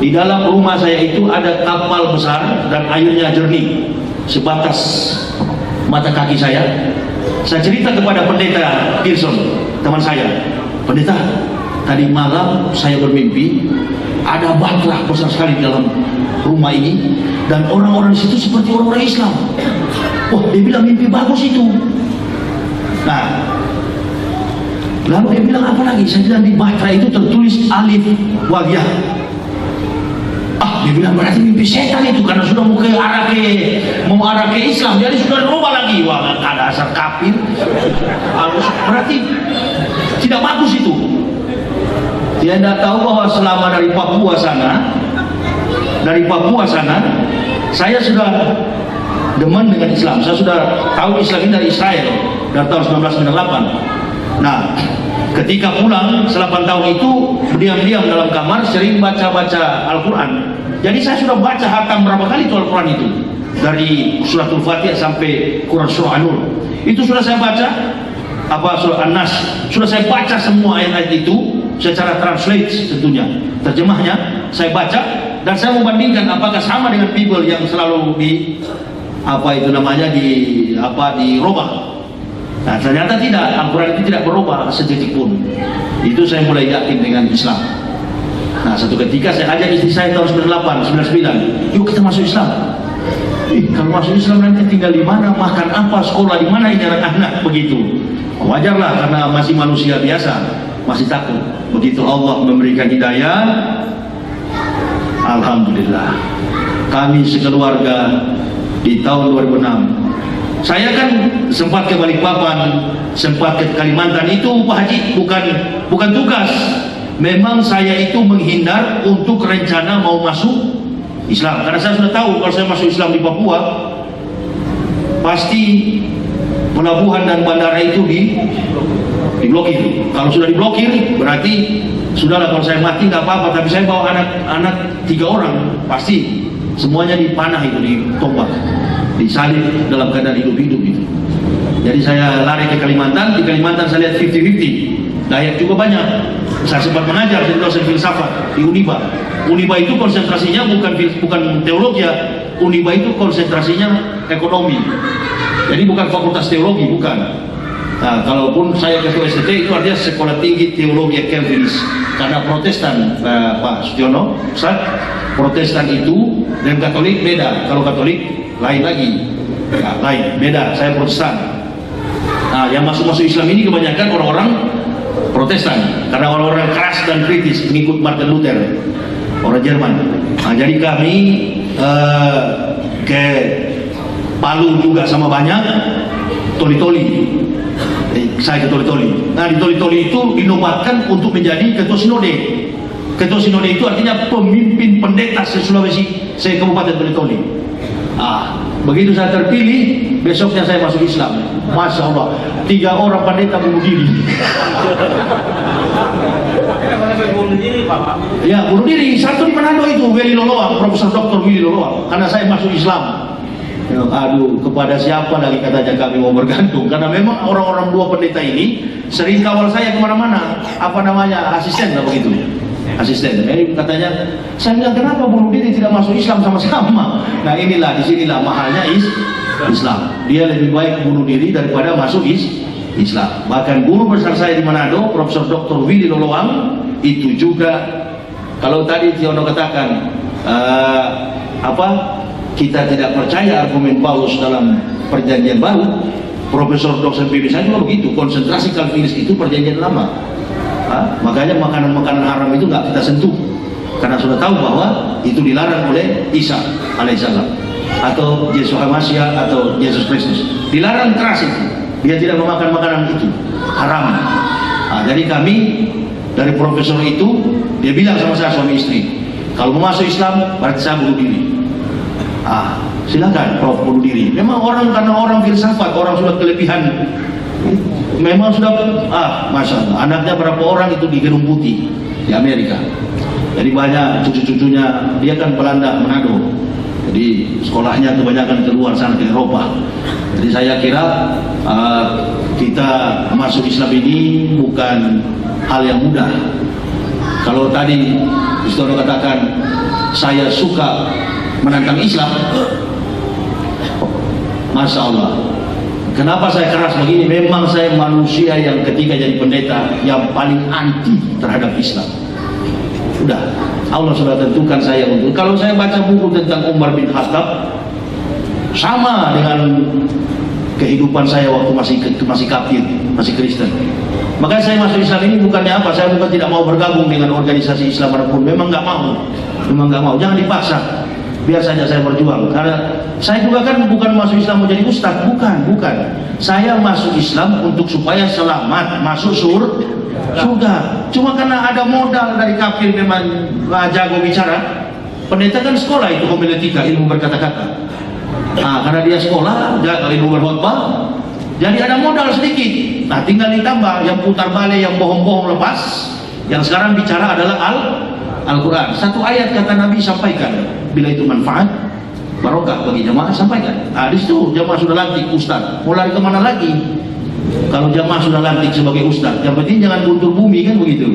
di dalam rumah saya itu ada kapal besar dan airnya jernih sebatas mata kaki saya. Saya cerita kepada pendeta Pearson, teman saya, pendeta, tadi malam saya bermimpi ada bahtera besar sekali di dalam rumah ini dan orang-orang di situ seperti orang-orang Islam. Wah, dia bilang mimpi bagus itu. Nah, lalu dia bilang apa lagi? Saya bilang di bahtera itu tertulis alif wal ya. Dia bilang berarti mimpi setan itu karena sudah mau arah ke Islam, jadi sudah berubah lagi. Wah, ada asal kafir. Berarti tidak bagus itu. Dia tidak tahu bahwa selama dari Papua sana, saya sudah demen dengan Islam. Saya sudah tahu Islam ini dari Israel dari tahun 1998. Nah, ketika pulang 8 tahun itu diam-diam dalam kamar sering baca-baca Al-Quran. Jadi saya sudah baca hatam berapa kali itu Al-Quran itu, dari suratul Fatihah sampai Quran surah An-Nur. Itu sudah saya baca, surah An-Nas, sudah saya baca semua ayat-ayat itu. secara translate tentunya, terjemahnya saya baca dan saya membandingkan apakah sama dengan Bible yang selalu di dirubah. Nah, ternyata tidak, Al-Quran itu tidak berubah setitik pun. Itu saya mulai yakin dengan Islam. Nah, satu ketika saya ajak istri saya tahun 98, 99, yuk kita masuk Islam. Kalau masuk Islam nanti tinggal di mana, makan apa, sekolah di mana ini anak-anak, begitu. Wajarlah karena masih manusia biasa, masih takut. Begitu Allah memberikan hidayah, alhamdulillah. Kami sekeluarga di tahun 2006. Saya kan sempat ke Balikpapan, sempat ke Kalimantan, itu Pak Haji bukan tugas. Memang saya itu menghindar untuk rencana mau masuk Islam, karena saya sudah tahu kalau saya masuk Islam di Papua pasti pelabuhan dan bandara itu diblokir. Kalau sudah diblokir berarti sudahlah, kalau saya mati nggak apa-apa, tapi saya bawa anak 3 orang pasti semuanya dipanah itu, ditombak, disalib dalam keadaan hidup-hidup itu. Jadi saya lari ke Kalimantan. Di Kalimantan saya lihat 50-50, Dayak juga banyak. Saya sempat mengajar jadi dosen filsafat di Uniba. Uniba itu konsentrasinya bukan teologi, Uniba itu konsentrasinya ekonomi. Jadi bukan fakultas teologi, bukan. Nah, kalaupun saya ketua STT itu artinya Sekolah Tinggi Teologi Calvinis. Karena Protestan, Pak Sutyono, Ustaz, Protestan itu dan Katolik beda. Kalau Katolik lain lagi, ya, lain, beda. Saya Protestan. Nah, yang masuk Islam ini kebanyakan orang-orang Protestan, karena orang-orang keras dan kritis mengikut Martin Luther, orang Jerman. Nah, jadi kami ke Palu juga sama banyak, Toli-Toli. Saya ke Toli-Toli. Nah, di Toli-Toli itu dinobatkan untuk menjadi ketua sinode. Ketua sinode itu artinya pemimpin pendeta se-Sulawesi, se-Kabupaten Toli-Toli. Begitu saya terpilih, besoknya saya masuk Islam. Masya Allah, 3 orang pendeta bunuh diri. Ya, bunuh diri. Satu di Manado itu, Willy Loloang, Profesor Dr. Willy Loloang. Karena saya masuk Islam. Aduh, kepada siapa lagi katanya kami mau bergantung? Karena memang orang-orang 2 pendeta ini sering kawal saya kemana-mana. Asisten lah begitu. Asisten. Jadi katanya, saya bilang kenapa bunuh diri tidak masuk Islam sama-sama? Nah, disinilah mahalnya Islam. Dia lebih baik bunuh diri daripada masuk Islam. Bahkan guru besar saya di Manado, Profesor Dr. Willy Loloang, itu juga, kalau tadi Tiono katakan kita tidak percaya argumen Paulus dalam perjanjian baru, Profesor Dr. Willy saya juga begitu. Konsentrasi Calvinis itu perjanjian lama. Makanya makanan-makanan haram itu nggak kita sentuh, karena sudah tahu bahwa itu dilarang oleh Isa alaihissalam atau Yesus Hamasiah atau Yesus Kristus. Dilarang keras itu, dia tidak memakan makanan itu, haram. Jadi kami dari profesor itu, dia bilang sama saya, suami istri, kalau mau masuk Islam berarti saya bunuh diri. Silakan Prof bunuh diri. Memang karena orang filsafat, orang sudah kelebihan. Memang sudah, Masya Allah, anaknya berapa orang itu di Gedung Putih di Amerika. Jadi banyak cucu-cucunya, dia kan Belanda, Manado. Jadi sekolahnya kebanyakan keluar sana ke Eropa. Jadi saya kira kita masuk Islam ini bukan hal yang mudah. Kalau tadi Ustaz katakan saya suka menantang Islam, Masya Allah. Kenapa saya keras begini? Memang saya manusia yang ketika jadi pendeta yang paling anti terhadap Islam. Udah, Allah sudah tentukan saya untuk. Kalau saya baca buku tentang Umar bin Khattab, sama dengan kehidupan saya waktu masih kafir, masih Kristen. Makanya saya masuk Islam ini bukannya apa? Saya bukan tidak mau bergabung dengan organisasi Islam manapun. Memang nggak mau. Jangan dipaksa. Biar saja saya berjuang. Karena saya juga kan bukan masuk Islam menjadi ustaz, bukan. Saya masuk Islam untuk supaya selamat masuk surga. Cuma karena ada modal dari kafir memang jago bicara. Pendeta kan sekolah itu homiletika, ilmu berkata-kata. Karena dia sekolah, ilmu berkhotbah, jadi ada modal sedikit. Nah, tinggal ditambah yang putar balik, yang bohong-bohong lepas. Yang sekarang bicara adalah Al-Quran. Satu ayat kata Nabi sampaikan, bila itu manfaat barokah bagi jamaah, sampaikan. Di situ jamaah sudah lantik, ustaz mau lari kemana lagi? Kalau jamaah sudah lantik sebagai ustaz, yang penting jangan guntur bumi, kan begitu.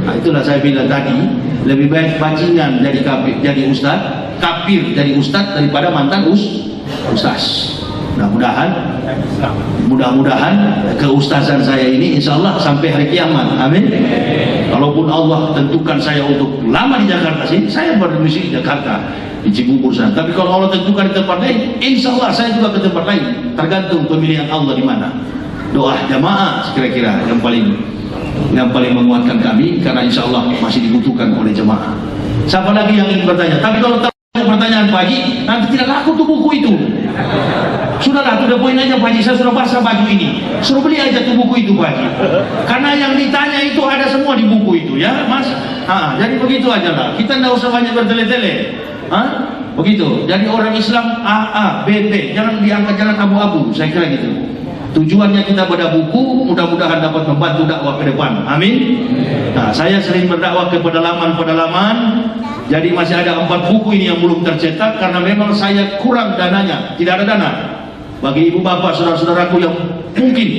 Nah, itulah saya bilang tadi, lebih baik bajingan jadi kafir, jadi ustaz, kafir jadi ustaz daripada mantan ustaz. Mudah-mudahan keustazan saya ini insya Allah sampai hari kiamat. Amin. Kalaupun Allah tentukan saya untuk lama di Jakarta sini, saya berdomisili di Jakarta, di Cibubur sana. Tapi kalau Allah tentukan di tempat lain, insya Allah saya juga ke tempat lain. Tergantung pemilihan Allah di mana. Doa jamaah kira-kira yang paling menguatkan kami, karena insya Allah masih dibutuhkan oleh jemaah. Siapa lagi yang ingin bertanya? Tapi kalau pertanyaan Pak Haji, nanti tidak laku tuh buku itu. Sudahlah, sudah poin aja Pak Haji, saya sudah basah baju ini. Suruh beli aja tuh buku itu Pak Haji. Karena yang ditanya itu ada semua di buku itu, ya Mas. Jadi begitu aja lah. Kita tidak usah banyak bertele-tele. Begitu. Jadi orang Islam A, B, B, jangan diangkat jalan abu-abu. Saya kira gitu. Tujuannya kita pada buku, mudah-mudahan dapat membantu dakwah ke depan. Amin. Nah, saya sering berdakwah ke pedalaman. Jadi masih ada 4 buku ini yang belum tercetak karena memang saya kurang dananya, tidak ada dana. Bagi ibu bapak, saudara-saudaraku yang mungkin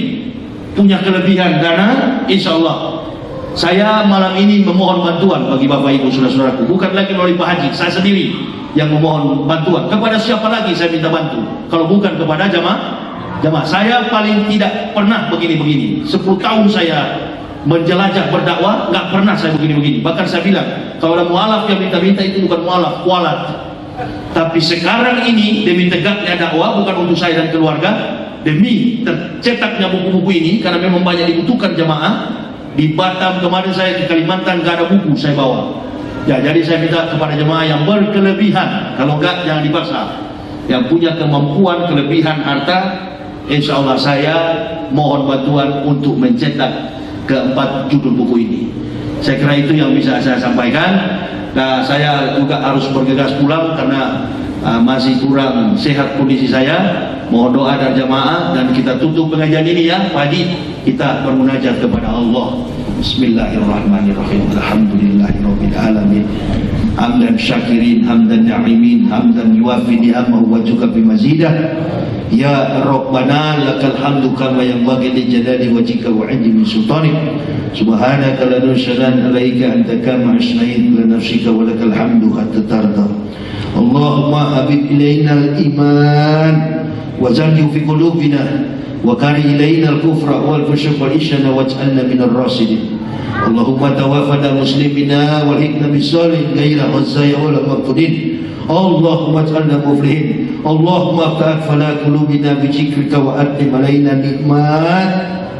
punya kelebihan dana, insya Allah saya malam ini memohon bantuan bagi bapak ibu saudara-saudaraku. Bukan lagi melalui Pak Haji, saya sendiri yang memohon bantuan. Kepada siapa lagi saya minta bantu kalau bukan kepada jamaah? Saya paling tidak pernah begini-begini. 10 tahun saya menjelajah berdakwah, nggak pernah saya begini-begini. Bahkan saya bilang, kalau ada mualaf yang minta-minta itu bukan mualaf, kualat. Tapi sekarang ini demi tegaknya dakwah, bukan untuk saya dan keluarga, demi tercetaknya buku-buku ini, karena memang banyak dibutuhkan jamaah. Di Batam kemarin saya ke Kalimantan nggak ada buku saya bawa. Ya, jadi saya minta kepada jemaah yang berkelebihan, kalau enggak jangan dipaksa. Yang punya kemampuan, kelebihan harta, insya Allah saya mohon bantuan untuk mencetak ke-4 judul buku ini. Saya kira itu yang bisa saya sampaikan. Nah, saya juga harus bergegas pulang karena masih kurang sehat kondisi saya. Mohon doa dari jamaah dan kita tutup pengajian ini ya Pak Haji. Kita bermunajat kepada Allah. Bismillahirrahmanirrahim. Alhamdulillahirabbil alamin. Hamdan syakirin, hamdan na'imin, hamdan yuwafi ni'amahu wa yukafi mazidah. Ya Rabbana lakal hamdu kama yanbaghi li jalali wajhika wa 'izzi min sultanik. Subhanaka la nusyran 'alaika anta kama asna'it li nafsika wa lakal hamdu hatta tarda. Allahumma habib ilaina al-iman wa zayyih fi qulubina wa kari ilaina al-kufra wal fusuq wal isyana waj'alna minar rasidin. Allahumma tawaffana muslimina wal hikna bis-salihin ghaira khazzaya wala maqtudin. Allahumma ij'alna muflihin. Allahumma aftah fala qulubina bi dzikrika wa atim alaina nikmat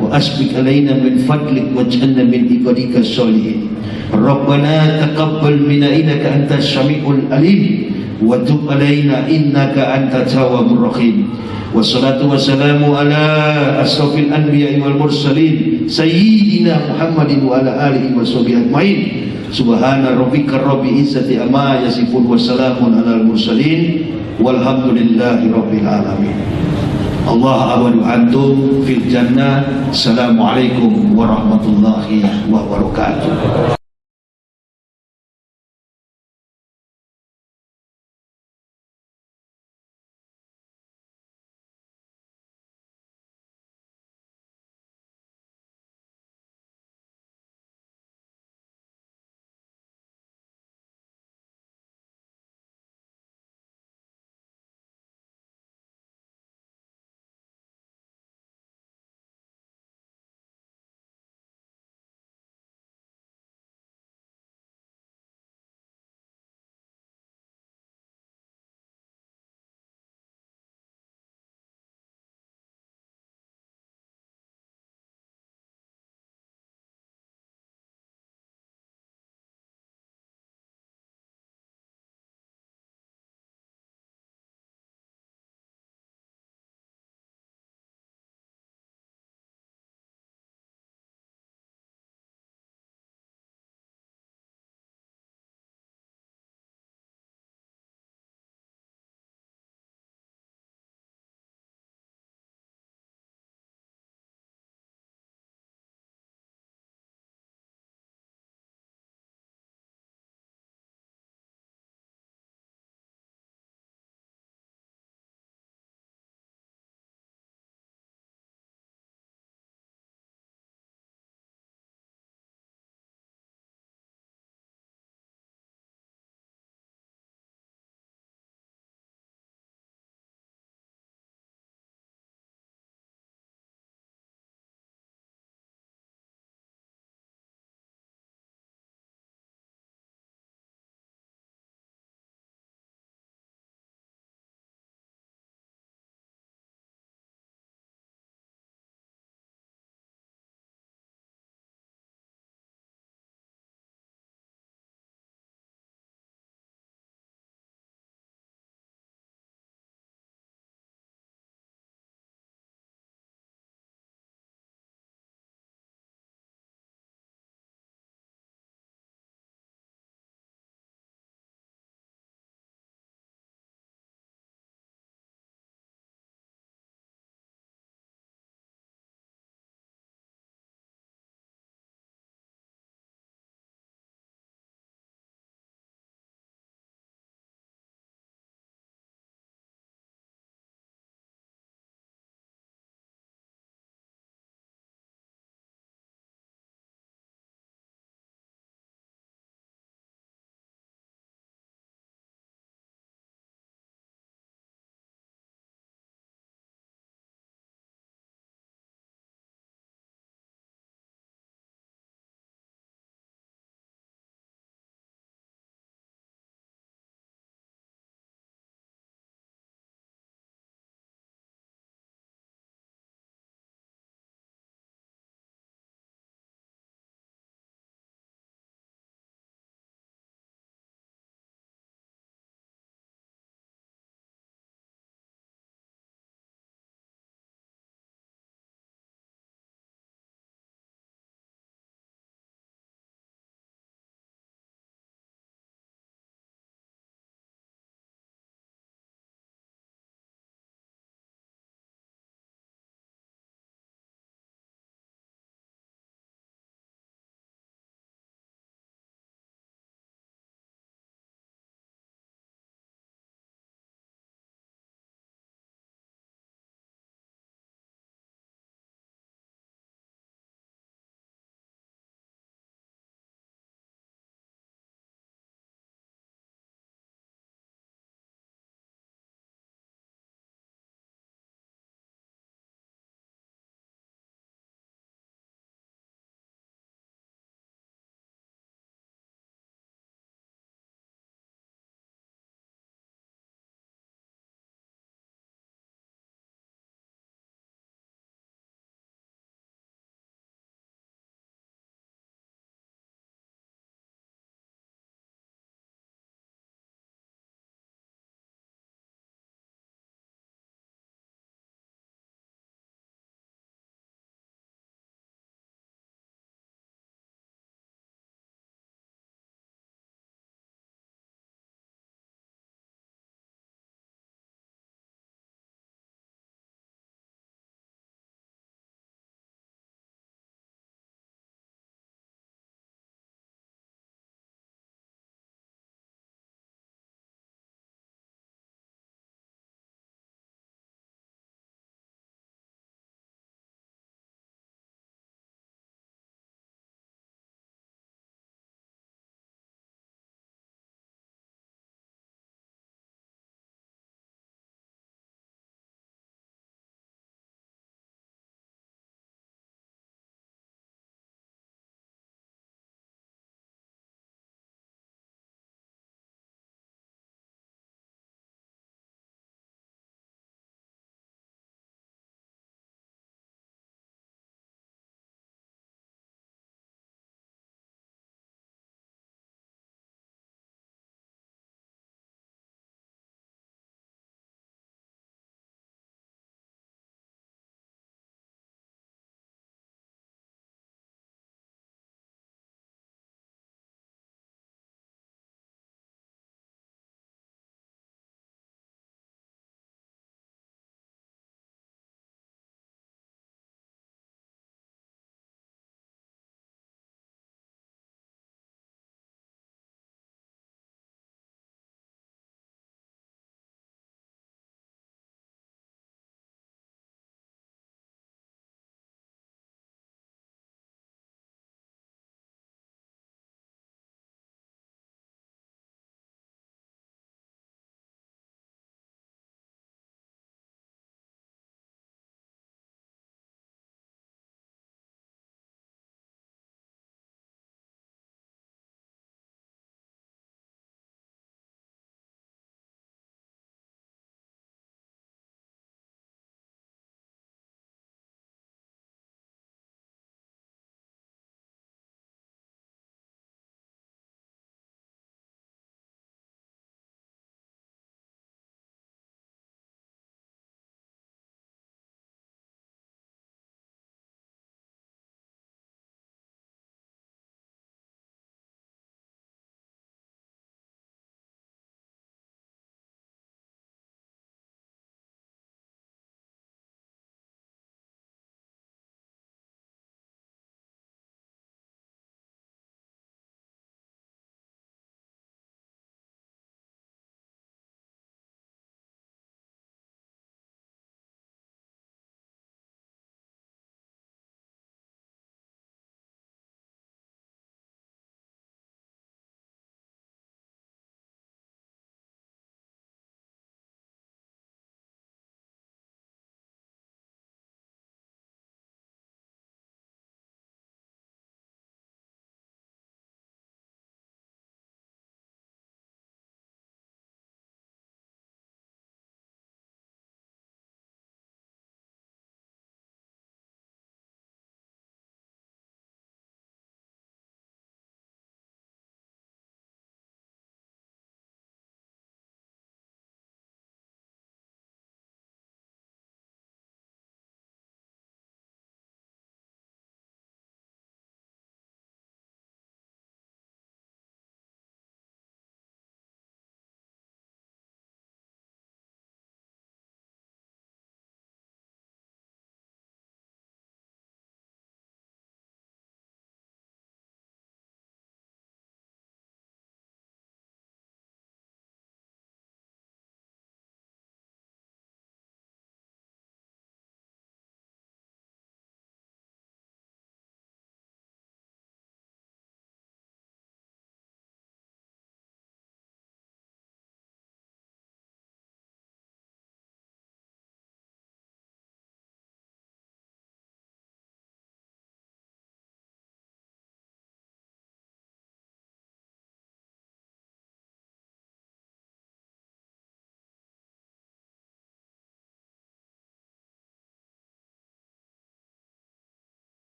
wa asbik alaina min fadlik waj'alna min ibadika sholihin. Rabbana taqabbal minna innaka antas samiul alim wa tub alaina innaka antat tawwabur rahim. Wassalatu wassalamu ala asrafil anbiya'i wal mursalin sayyidina Muhammadin wa ala alihi wa sahbihi ajmain. Subhana rabbika rabbil izzati amma yasifun wa salamun alal mursalin walhamdulillahi rabbil alamin. Allah awadu antum fil jannah. Assalamualaikum warahmatullahi wabarakatuh.